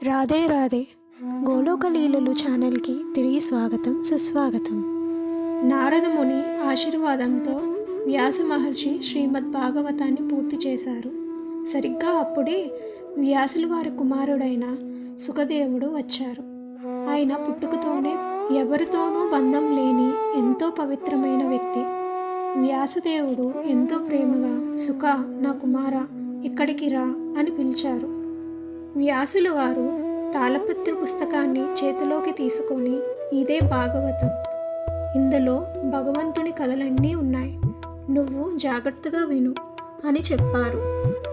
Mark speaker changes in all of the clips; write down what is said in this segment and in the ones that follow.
Speaker 1: రాధే రాధే గోలోక లీలలు ఛానల్కి తిరిగి స్వాగతం సుస్వాగతం. నారద ముని ఆశీర్వాదంతో వ్యాస మహర్షి శ్రీమద్ భాగవతాన్ని పూర్తి చేశారు. సరిగ్గా అప్పుడే వ్యాసుల వారి కుమారుడైన సుఖదేవుడు వచ్చారు. ఆయన పుట్టుకతోనే ఎవరితోనూ బంధం లేని ఎంతో పవిత్రమైన వ్యక్తి. వ్యాసదేవుడు ఎంతో ప్రేమగా సుఖ నా కుమార ఇక్కడికి రా అని పిలిచారు. వ్యాసుల వారు తాళపత్రి పుస్తకాన్ని చేతిలోకి తీసుకొని ఇదే భాగవతం, ఇందులో భగవంతుని కథలన్నీ ఉన్నాయి, నువ్వు జాగ్రత్తగా విను అని చెప్పారు.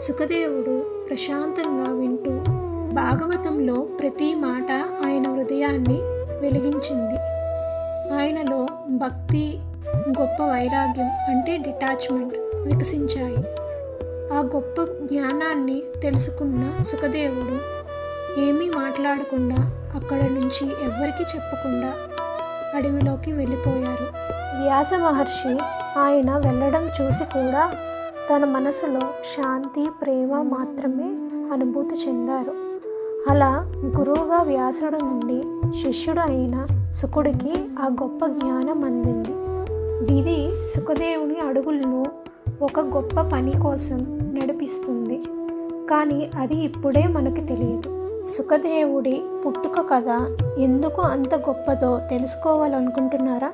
Speaker 1: సుఖదేవుడు ప్రశాంతంగా వింటూ భాగవతంలో ప్రతి మాట ఆయన హృదయాన్ని వెలిగించింది. ఆయనలో భక్తి, గొప్ప వైరాగ్యం అంటే డిటాచ్మెంట్ వికసించాయి. ఆ గొప్ప జ్ఞానాన్ని తెలుసుకున్న సుఖదేవుడు ఏమీ మాట్లాడకుండా అక్కడ నుంచి ఎవ్వరికీ చెప్పకుండా అడవిలోకి వెళ్ళిపోయారు. వ్యాస మహర్షి ఆయన వెళ్ళడం చూసి కూడా తన మనసులో శాంతి, ప్రేమ మాత్రమే అనుభూతి చెందారు. అలా గురువుగా వ్యాసుడు నుండి శిష్యుడు అయిన సుకుడికి ఆ గొప్ప జ్ఞానం అందింది. విధి సుఖదేవుని అడుగులను ఒక గొప్ప పని కోసం నడిపిస్తుంది, కానీ అది ఇప్పుడే మనకు తెలియదు. సుఖదేవుడి పుట్టుక కథ ఎందుకు అంత గొప్పదో తెలుసుకోవాలనుకుంటున్నారా?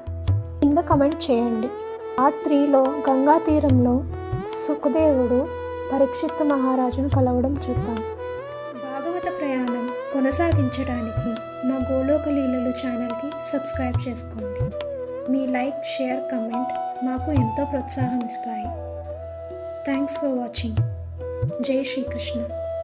Speaker 1: కింద కమెంట్ చేయండి. పార్ట్ 3లో గంగా తీరంలో సుఖదేవుడు పరీక్షిత్ మహారాజును కలవడం చూద్దాం. భాగవత ప్రయాణం కొనసాగించడానికి నా గోలోక లీలలు ఛానల్కి సబ్స్క్రైబ్ చేసుకోండి. మీ లైక్, షేర్, కమెంట్ మాకు ఎంతో ప్రోత్సాహం ఇస్తాయి. Thanks for watching. జై శ్రీకృష్ణ.